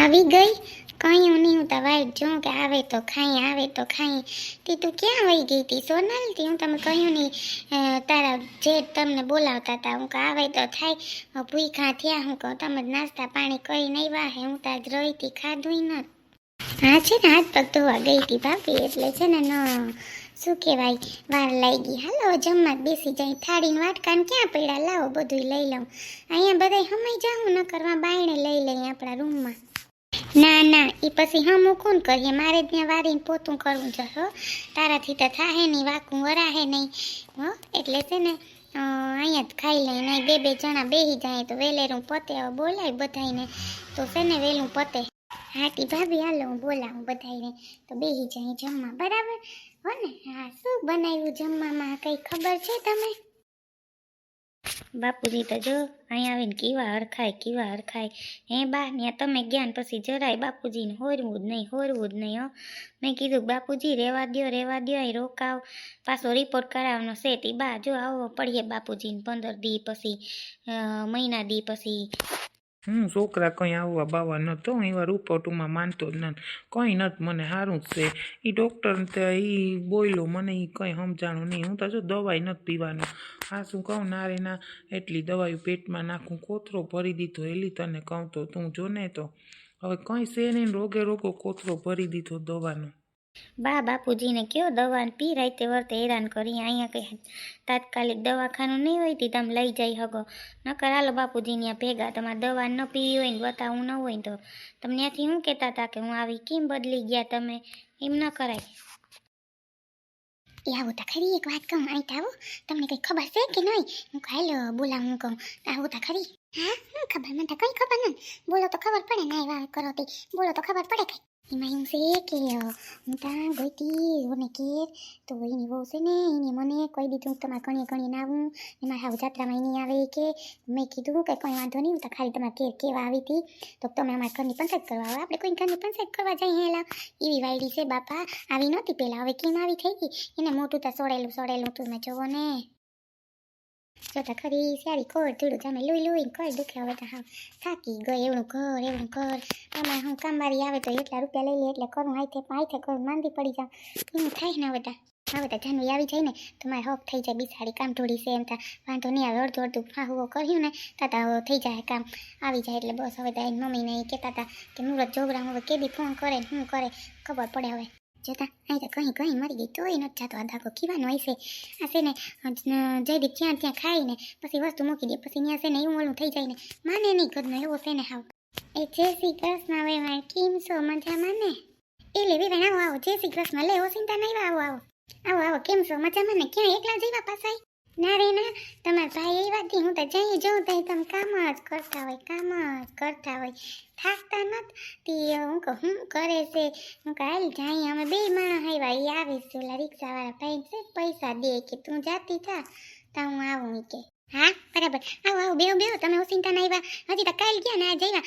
આવી ગઈ કયું નહીં હું તો વાઈટ જોઉં કે આવે તો ખાઈ તે તું ક્યાં વહી ગઈ હતી સોનલ તે હું તમે કહ્યું નહીં તારા જે તમને બોલાવતા હતા હું કહું આવે તો થાય ભૂખા થયા હું કહું તમે નાસ્તા પાણી કરી નહીં વાહે હું તો આજ રહી હતી ખાધું ન હા છે ને હાથ પગ ધોવા ગઈ હતી ભાભી એટલે છે ને શું કહેવાય વાર લાગી હાલો જમવા બેસી જાય થાળીને વાટકાને ક્યાં પડ્યા લાવો બધું લઈ લઉં અહીંયા બધા હમાઈ જાઉં ન કરવા બાયણે લઈ લઈએ આપણા રૂમમાં ના એ પછી હમું કોણ કરીએ મારે ત્યાં વારીને પોતું કરવું છે હો તારાથી તો થાહે નહીં વાકું વરાહે નહીં હો એટલે છે ને અહીંયા જ ખાઈ લઈ નહીં બે જણા બેસી જાય તો વેલેરું પતે હવે બોલાય બધાને તો છે ને વહેલું પતે હાટી ભાભી હાલો હું બોલાવું બધાને તો બેસી જાય જમવા બરાબર હો ને હા શું બનાવ્યું જમવામાં કંઈ ખબર છે તમે બાપુજી તો જો અહીંયા આવીને કેવા હરખાય હે બા ત્યાં તમે જ્ઞાન પછી જરાય બાપુજીને હોરવું જ નહીં હો મેં કીધું બાપુજી રહેવા દ્યો અહીં રોકાવ પાછો રિપોર્ટ કરાવવાનો છે તે બા જો આવો પડીએ બાપુજીને 15 દી પછી મહિના દી પછી છોકરા કંઈ આવવા બાવા નતો એવા રૂપોટુમાં માનતો જ નથી કંઈ નથી મને સારું જ છે એ ડૉક્ટર એ બોલ્યો મને એ કંઈ સમજાણું નહીં હું તો જો દવાઈ નથી પીવાનો હા શું કહું નારે ના એટલી દવાઈ પેટમાં નાખું કોથરો ભરી દીધો એલી તને કહું તો તું જો ને તો હવે કંઈ છે નહીં રોગો કોથરો ભરી દીધો દવાનો બાપુજીને કયો દવા પી રાતે વર્તે હેરાન કરી અહીંયા કંઈ તાત્કાલિક દવાખાનું નહીં હોય તે તમે લઈ જઈ શકો નકર હાલો બાપુજી ત્યાં ભેગા તમારે દવા ન પીવી હોય ને બતાવવું ન હોય તો તમને ત્યાંથી શું કહેતા હતા કે હું આવી કેમ બદલી ગયા તમે એમ ન કરાય આવું તો ખરી એક વાત કહું અહીં આવો તમને કંઈ ખબર છે કે નહીં હું હાલો બોલાવું હું કહું આવું તો ખરી હા શું ખબર મને તો કંઈ ખબર નથી બોલો તો ખબર પડે ના વાત કરો તે બોલો તો ખબર પડે કંઈ એમાં એમ છે કે હું ત્યાં ગઈ ઓને ઘેર તો એની બહુ છે ને એને મને કહી દીધું તમારે ઘણી આવું એમાં હાવ જાત્રામાં એની આવે કે મેં કીધું કે કંઈ વાંધો નહીં હું તો ખાલી તમારે ઘેર કેવા આવી હતી તો તમે અમારા ઘરની પંચાયત કરવા આવે આપણે કોઈ ઘરની પંચાયત કરવા જઈએ એલા એવી વાયડી છે બાપા આવી નહોતી પહેલાં હવે કેમ આવી થઈ ગઈ એને મોટું તો સોડેલું તું મેં જોવો ને જોતા ખરી સારી કોર ધૂળું જામે લોહી કર દુખે હવે તો હા થાકી ગઈ એવડું ઘર તમારે હું કામવાળી આવે તો એટલા રૂપિયા લઈ લે એટલે કરું હાથે કરું માંદી પડી જાઉં એનું થાય ને હવે તો જાનવી આવી જાય ને તો મારે હક થઈ જાય બિસાડી કામ ઢોળી છે એમ તા વાંધો નહીં આવે અડધું ફાહુઓ કર્યું ને તાતા થઈ જાય કામ આવી જાય એટલે બસ હવે તો એની મમ્મીને એ કહેતા હતા કે મુરત જોગરા હવે કેદી ફોન કરે ને શું કરે ખબર પડે હવે જતા અહીં તો કहीं મરી ગઈ તોય નથી જાતો આ ધાકો કીવાનો હોય છે આ છે ને જયદીપ ત્યાં ખાઈને પછી વસ્તુ મૂકી દે પછી ત્યાં છે ને એવું ઓલું થઈ જાય ને માને નહીં ઘરનો એવો છે ને હાવ એ જય શ્રી કૃષ્ણ વેવાય કેમ છો મજામાં ને એટલે વેવાય આવો જય શ્રી કૃષ્ણ લે ચિંતા નહીં આવો કેમ છો મજામાં ને ક્યાં એકલા જઈવા પાછા ના રે ના તમારા ભાઈ એ વાતથી હું તો જઈ જોઉં તો તમે કામ જ કરતા હોય થાકતા નથી હું કહું શું કરે છે હું કહું હાલ જાય અમે બે માણસ આવ્યા એ આવે છે ઓલા રિક્ષાવાળા ભાઈ છે પૈસા દે કે તું જાતી થા તો હું આવું કે હા બરાબર આવો બેવ તમે ઓસિંતા ના આવ્યા હજી તો કાલ ગયા ને આ જઈવા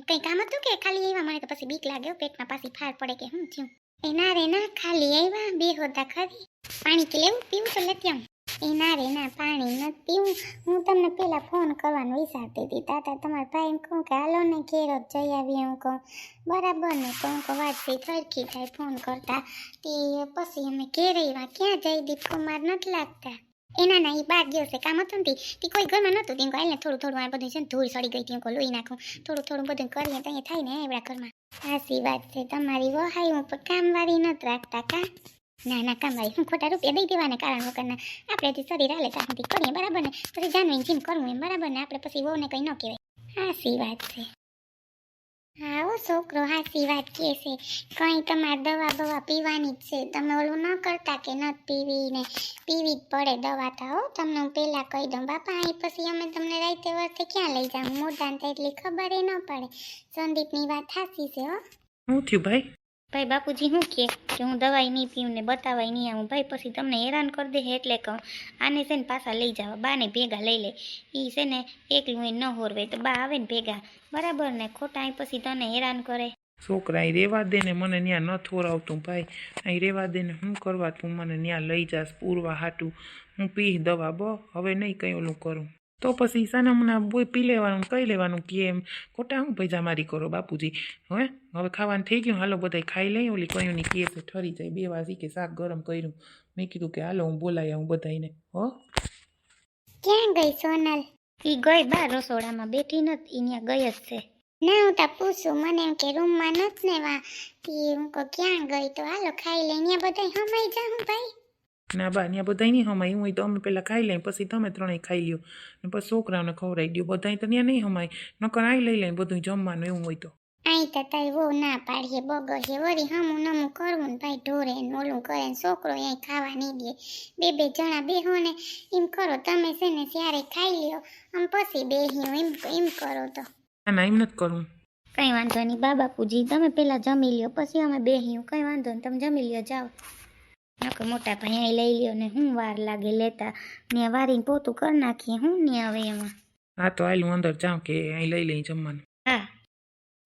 કંઈ કામ હતું કે ખાલી આવ્યા મને તો પછી બીક લાગે પેટમાં પાછી ફાર પડે કે હું થયું એ ના રે ના ખાલી આવ્યા બે હોતા ખરી પાણી કે લેવું પીવું તો લેતી આવું એ ના રે ના પાણી નથી પીવું હું તમને પેલા ફોન કરવાનું વિચારતી હતી તાતા તમારા ભાઈ એમ કહું કે હાલો ને ઘેર જ જઈ આવીએ હું કહું બરાબર ને તો હું કહું વાતચીત સરખી થાય ફોન કરતા તે પછી અમે ઘેર આવ્યા ક્યાં જયદીપ કુમાર નથી લાગતા એના ના એ બાર ગયો છે કામ હતું ને તે કોઈ ઘરમાં નહોતું તેમ હાલ ને થોડું આ બધું છે ને ધૂળ સડી ગઈ ત્યાં લોહી નાખું થોડું બધું કરીએ તો અહીંયા થાય ને એવડા ઘરમાં સાચી વાત છે તમારી વહાઈ હું પણ કામવાળી નથી રાખતા કા ના કામવાળી હું ખોટા રૂપિયા દઈ દેવાને કારણ વગરના આપણેથી શરીર હાલે ત્યાંથી કરીએ બરાબર ને પછી જાનવીને જીમ કરવું એમ બરાબર ને આપણે પછી વહુને કંઈ ન કહેવાય સાચી વાત છે હા ઓ છોકરો સાચી વાત કહે છે કંઈ તમારે દવા પીવાની જ છે તમે ઓલું ન કરતા કે નથી પીવી જ પડે દવા તો હો તમને હું પહેલાં કહી દઉં બાપા અહીં પછી અમે તમને રાતે વર્તે ક્યાં લઈ જાઉં મોઢાને તો એટલી ખબર ન પડે સંદીપની વાત સાચી છે હો શું થયું ભાઈ બાપુજી શું કે હું દવાઈ નહીં પીવું ને બતાવાય નહીં આવું ભાઈ પછી તમને હેરાન કરી દે એટલે કહું આને છે ને પાછા લઈ જવા બાને ભેગા લઈ લે એ છે ને એકલું ન હોરવે તો બા આવે ને ભેગા બરાબર ને ખોટા અહીં પછી તને હેરાન કરે છોકરા અહીં રેવા દે ને મને ત્યાં ન થોરાવતું ભાઈ અહીં રેવા દે ને શું કરવા તું મને ત્યાં લઈ જાસ પૂરવા હાટું હું પી દવા હવે નહીં કંઈ ઓલું કરું તો પછી સાનામના બોય પી લેવાનું કહી લેવાનું કે એમ ખોટા હું પૈજામારી કરો બાપુજી. હવે ખાવાનું થઈ ગયું, હાલો બધાય ખાઈ લઈ. ઓલી કયું ની કેસ ઠરી જાય 2 વાગી કે શાક ગરમ કર્યું. મેં કીધું કે હાલો હું બોલાઈ આવું બધાને. ક્યાં ગઈ સોનલ? ઈ ગઈ બાર રસોડામાં બેઠી નથી, ત્યાં ગઈ જ છે. ના હું તા પૂછું, મને એમ કે રૂમમાં નથી ને વા તી હું કહું ક્યાં ગઈ, તો હાલો ખાઈ લઈ. ત્યાં બધા હમાઈ જાઉં ભાઈ. ના બા ત્યાં બધાય નહીં હમાય. એવું હોય તો અમે પહેલાં ખાઈ લઈએ, પછી તમે ત્રણેય ખાઈ લ્યો ને પછી છોકરાઓને ખવડાવી દો. બધાય તો ત્યાં નહીં હમાય, નકર આઈ લઈ લઈને બધું જમવાનું એવું હોય તો. અહીં તો તારી બહુ ના પાડીએ બગડીએ વળી હમું નમું કરવું ને ભાઈ, ઢોરે ને ઓલું કરે ને છોકરો અહીં ખાવા નહીં દે. બે જણા બેહો ને એમ કરો તમે છે ને ત્યારે ખાઈ લ્યો આમ પછી બેહ્યો એમ કરો તો. ના એમ નથી કરવું. કઈ વાંધો નહીં બા બાપુજી, તમે પેલા જમી લ્યો પછી અમે બેહ્યું. કઈ વાંધો નહીં, તમે જમી લ્યો જાઓ. નકર મોટા ભાઈ અહીં લઈ લ્યો ને હું વાર લાગે લેતા. ને વારીને પોતું કરી નાખીએ હું ને આવે એમાં. હા તો આયલું અંદર જાઉં કે અહીં લઈ લઈ જમવાનું. હા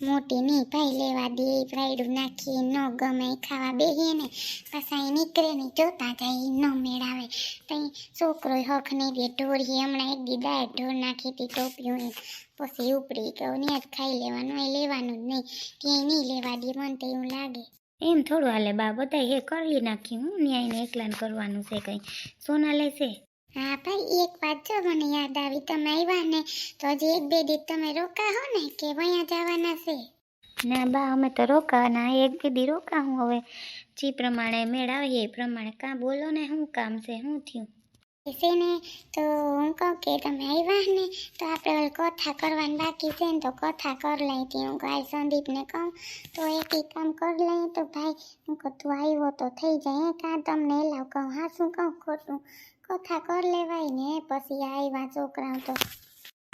મોટી નહીં ભાઈ લેવા દે, ફ્રાઈડું નાખીએ ન ગમે ખાવા બેહીએ ને પાછા અહીં નીકળે ને જોતા જાય ન મેળાવે. તઈ છોકરો હક નહીં દે, ઢોરીએ હમણાં એક દી દાળ ઢોર નાખી હતી ટોપિયું ને પછી ઉપડી ગયો. ત્યાં જ ખાઈ લેવાનું, અહીં લેવાનું જ નહીં, ક્યાંય નહીં લેવા દે મને તો એવું લાગે. એમ થોડું હાલે બા, બધા હે કરી નાખ્યું. હું ન્યાયને એકલાને કરવાનું છે કંઈ. સોના લેશે. હા ભાઈ એક વાત જો મને યાદ આવી, તમે આવ્યા ને તો હજી 1-2 દી તમે રોકા હો ને કે વયા જવાના છે? ના બા અમે તો રોકાવાના, 1-2 દી રોકા હું. હવે જે પ્રમાણે મેળ આવીએ એ પ્રમાણે. કાં બોલો ને શું કામ છે, શું થયું? છે ને તો હું કહું કે તમે આવ્યા ને તો આપણે ઓલી કથા કરવાની બાકી છે ને તો કથા કરી લઈ હતી. હું કાલ સંદીપને કહું તો એક કામ કરી લઈએ તો ભાઈ હું કહું તું આવ્યો તો થઈ જાય. કાં તમને એલાવ કહું, હા શું કહું ખોટું, કથા કરી લેવાય ને પછી આવ્યા છોકરાઓ તો.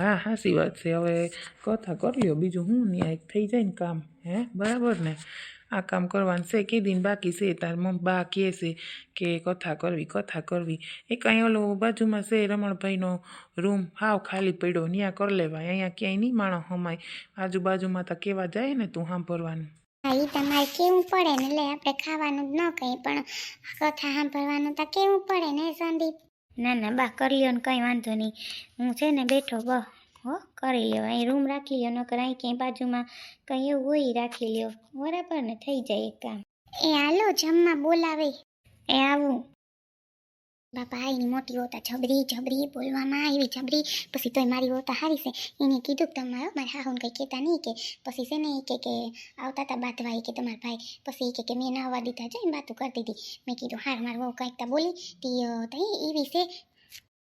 હા સાચી વાત છે. હવે કથા કરી લ્યો, બીજું હું ન્યાય થઈ જાય ને કામ. બરાબર ને? આ કામ કરવાનું છે, કીધીને બાકી છે. તાર બા કહે છે કે કથા કરવી. એ કાંઈ ઓલો બાજુમાં છે રમણભાઈનો રૂમ હાવ ખાલી પડ્યો, ત્યાં કરી લેવાય. અહીંયા ક્યાંય નહીં માણસ હમાય. આજુબાજુમાં તો કેવા જાય ને તું સાંભળવાનું. હા એ તમારે કેવું પડે ને, એટલે આપણે ખાવાનું જ ન કંઈ પણ કથા સાંભળવાનું તો કેવું પડે ને સંદીપ. ના ના બા કરી લ્યો ને કંઈ વાંધો નહીં. હું છે ને બેઠો બસ કરી લ્યો. અહીં રૂમ રાખી લ્યો, નકર અહીં ક્યાંય બાજુમાં કંઈ એવું હોય રાખી લ્યો. બરાબર ને? થઈ જાય એક કામ. એ હાલો જમવા બોલાવે. એ આવું. બાપા એની મોટી હોતા જબરી બોલવામાં આવી જબરી. પછી તોય મારી હોતા હારી છે. એને કીધું કે તમારે મારે હાહુને કંઈ કહેતા નહીં કે પછી છે ને એ કે આવતા હતા બાતવા કે તમારા ભાઈ. પછી કે મેં ના આવવા દીધા જોઈને વાતું કરતી હતી. મેં કીધું હાર મારે બહુ કંઈક તા બોલી તઈ એવી છે.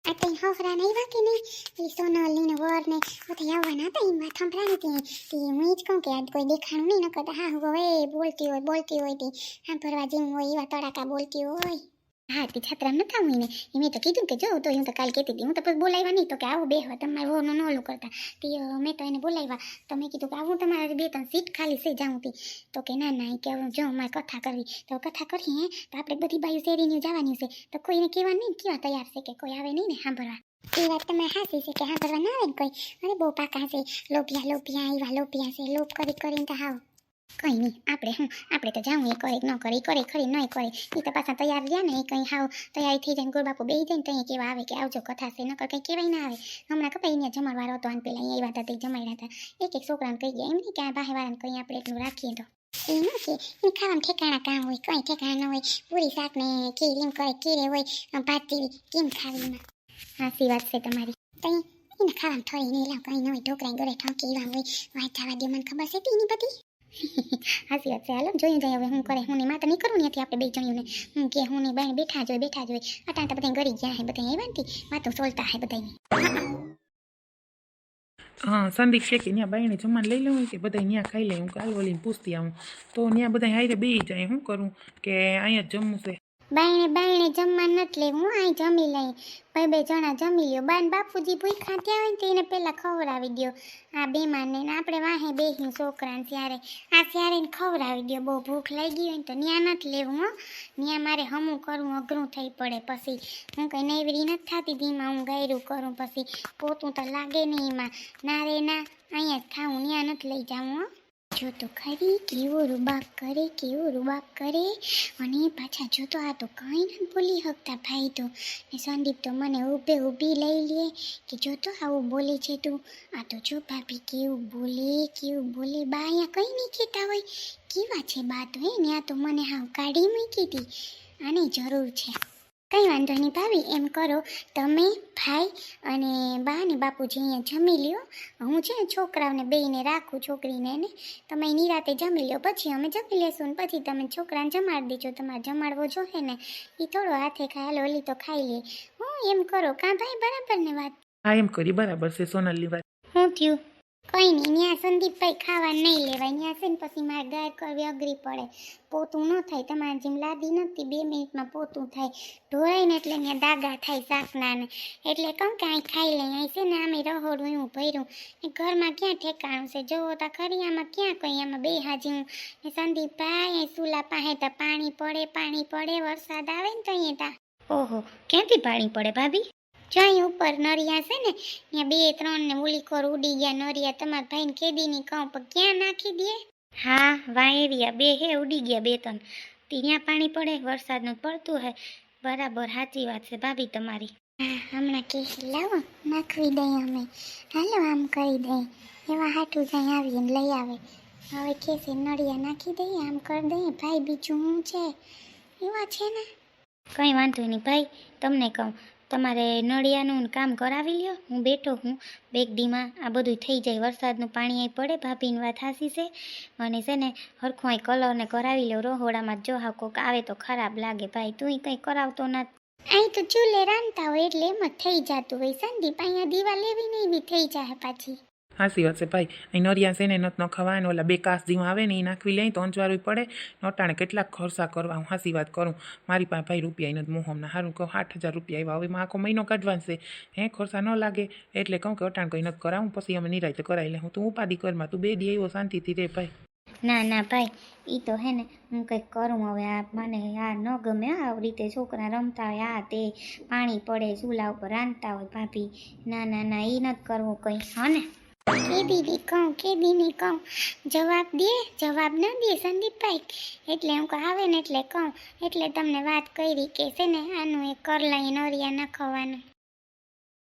આ તઈ હફરા નહીં વાકે નહીં એ સોનલની વર ને બધા આવવાના હતા. એ વાત સંભળાણી હતી. હું જ કહું કે આજ કોઈ દેખાણું નહીં ન કરતા. હા હું એ બોલતી હોય તી સાંભળવા જેવું હોય એવા તડાકા બોલતી હોય. હા તે છાત્રા ન થાવું ને મેં તો કીધું કે જો તો હું તો કાલ કહેતી હતી. હું તો પછી બોલાવ્યા નહીં તો કે આવું બેહવા તમારે વહુનું ન ઓલું કરતા. તે મેં તો એને બોલાવ્યા તો મેં કીધું કે આવું તમારે 2-3 સીટ ખાલી છે જાઉં તી. તો કે ના કે હું જો મારે કથા કરવી તો કથા કરીએ તો આપણે બધી બાયું શેરીને જવાની છે તો કોઈને કહેવા નહીં કેવા તૈયાર છે કે કોઈ આવે નહીં ને સાંભળવા. એ વાત તમારે હાસી છે કે સાંભળવા ના આવે ને કોઈ. અરે બહુ પાકા છે લોપિયા એવા લોપિયા છે લોપ કરીને તો હાવ કંઈ નહીં. આપણે તો જાઉં એ કરે ન કરે કરે ખરી નહીં કરે એ તો પાછા તૈયાર રહ્યા ને એ કંઈ હાવ તૈયારી થઈ જાય ને ગોળબાપુ બેસી જાય ને ત્યાં કેવા આવે કે આવજો કથા છે નકર કંઈ કહેવાય ના આવે. હમણાં ખબર અહીંયા જમણવાર હતો અને પેલા અહીંયા આવ્યા હતા તે જમાડ્યા હતા. એક છોકરાને કહી ગયા એમ નહીં કે આ બાહેવાળાને કંઈ આપણે એટલું રાખીએ તો એ ન કે એને ખાવાનું ઠેકાણા કામ હોય કંઈ ઠેકાણા ન હોય. પૂરી શાક ને ખીર એમ કરે કીરે હોય ભાત જેવી કેમ ખાવી એમાં. સાચી વાત છે તમારી. તઈ એને ખાવાનું થોડી નહીં લાવ કંઈ ન હોય ઢોકળા ગોળે ઠોકી એવા હોય વાત થવા દે મને ખબર છે તેની બધી. હાસી વાત છે. હાલો જોઈ જાય હવે હું કરે હું ની માતા નહીં કરું ને આપણે 2 જણીઓને હું કે હું ની બહેન બેઠા જોઈ અટાણ તો બધા ગરી ગયા હે બધા આવ્યા ને વાતો સોલતા હે બધા. હા સંદીપ કે ત્યાં બાઈને જમવાનું લઈ લેવું કે બધા ત્યાં ખાઈ લે. હું કાલ વળીને પૂછતી આવું તો ત્યાં બધા હારે બેસી જાય. શું કરું કે અહીંયા જ જમવું છે? બાયણે જમવા નથી લેવું. અહીં જમી લઈ 2 જણા જમી લ્યો. બાન બાપુજી ભૂખા થયા હોય ને તો એને પહેલાં ખવડાવી દો આ બેમાને ને આપણે વાહે બેસ્યું છોકરાને ત્યારે ને ખવડાવી દો. બહુ ભૂખ લાગી હોય ને તો ત્યાં નથી લેવું હો. ત્યાં મારે હમું કરવું અઘરું થઈ પડે. પછી હું કંઈ નૈવરી નથી થતી ધીમાં હું ગાયરું કરું પછી પોતું તો લાગે નહીં એમાં. ના રે ના અહીંયા જ ખાવું ત્યાં નથી લઈ જાઉં હો. જો તો ખરી કેવો રૂબાબ કરે અને પાછા જો તો આ તો કંઈ નથી બોલી શકતા ભાઈ તો ને સંદીપ તો મને ઊભી લઈ લે કે જો તો આવું બોલે છે તું આ તો જો ભાભી કેવું બોલે બા અહીંયા કંઈ નહીં કહેતા હોય કેવા છે બા તો હે ને આ તો મને હાવ કાઢી મૂકી હતી આની જરૂર છે કંઈ વાંધો નહીં ભાભી એમ કરો તમે ભાઈ અને બા ને બાપુજી અહીંયા જમી લ્યો હું છે ને છોકરાઓને બેયને રાખું છોકરીને ને તમે નિરાતે જમી લ્યો પછી અમે જમી લેશું ને પછી તમે છોકરાને જમાડી દેજો તમારે જમાડવો જોઈએ ને એ થોડો હાથે ખાય હાલો ઓલી તો ખાઈ લે હું એમ કરો કાં ભાઈ બરાબર ને વાત હા એમ કરી બરાબર છે સોનલની વાત. શું થયું? કંઈ નહીં ત્યાં સંદીપભાઈ ખાવા નહીં લેવાય ત્યાં છે ને પછી મારે ગાય કરવી અઘરી પડે પોતું ન થાય તમારે જેમ લાદી નથી 2 મિનિટમાં પોતું થાય ઢોળાય ને એટલે ત્યાં દાગા થાય શાકના ને એટલે કહું કે અહીં ખાઈ લઈ અહીં છે ને આમે રહોડું હું ભર્યું ને ઘરમાં ક્યાં ઠેકાણું છે જોવો તા ખરી આમાં ક્યાં કંઈ આમાં બે હાજી હું ને સંદીપભાઈ અહીં સુલા પાસે તો પાણી પડે વરસાદ આવે ને તો અહીંયા તા ઓહો, ક્યાંથી પાણી પડે ભાભી? જો અહીં ઉપર નરિયા છે ને ત્યાં 2-3 ને ઉલીખોર ઉડી ગયા નરિયા તમારા ભાઈને ખેદીની કહું પણ ક્યાં નાખી દે હા, વાયરિયા 2 હે ઉડી ગયા 2-3 ત્યાં પાણી પડે વરસાદનું પડતું હે. બરાબર, સાચી વાત છે ભાભી તમારી. હા હમણાં કે લાવો નાખવી દઈએ અમે હાલો આમ કરી દઈએ એવા હાટું જાય આવીને લઈ આવે હવે કે છે નળિયા નાખી દઈએ આમ કરી દઈએ ભાઈ બીજું હું છે એવા છે ને કંઈ વાંધો નહીં ભાઈ, તમને કહું તમારે નળિયાનું કામ કરાવી લ્યો. હું બેઠો હું બેગડીમાં આ બધું થઈ જાય વરસાદનું પાણી અહીં પડે ભાભીની વાત હાસી છે અને છે ને હરખું અહીં કલરને કરાવી લ્યો રહોડામાં જો હા કોક આવે તો ખરાબ લાગે ભાઈ તું કંઈ કરાવતો ના અહીં તો ચૂલે રાંધતા હોય એટલે એમ જ થઈ જતું હોય સંદીપ અહીંયા દીવા લેવી ને એવી થઈ જાય પાછી હાસી વાત છે ભાઈ. અહીં નરિયા છે ને નથી ન ખવાય ને ઓલા 2 કાસ જેવા આવે ને એ નાખવી લઈ તો અંજવારું પડે નટાણે કેટલાક ખર્ચા કરવા હું હાસી વાત કરું મારી પાસે ભાઈ રૂપિયા નથી મોહમના સારું કહું 8,000 રૂપિયા આવ્યા હવે માં આખો મહિનો કાઢવાનો છે હે ખર્ચા ન લાગે એટલે કહું કે અટાણ કંઈ નથી કરાવું પછી અમે નિરાતે કરાવી લે હું તું ઉપાધિ કરમાં તું 2 દી આવ્યો શાંતિથી રે ભાઈ. ના ભાઈ, એ તો હે ને હું કંઈક કરું હવે આ મને આ ન ગમે આવી રીતે છોકરા રમતા હોય આ તે પાણી પડે ચૂલા ઉપર રાંધતા હોય ભાભી ના એ નથી કરવું કંઈ હા ને કેદીની કહું જવાબ ના દે સંદીપભાઈ એટલે હું આવે ને એટલે કહું એટલે તમને વાત કરી કે છે ને આનું એ કર લઈ નરિયા નાખવાનું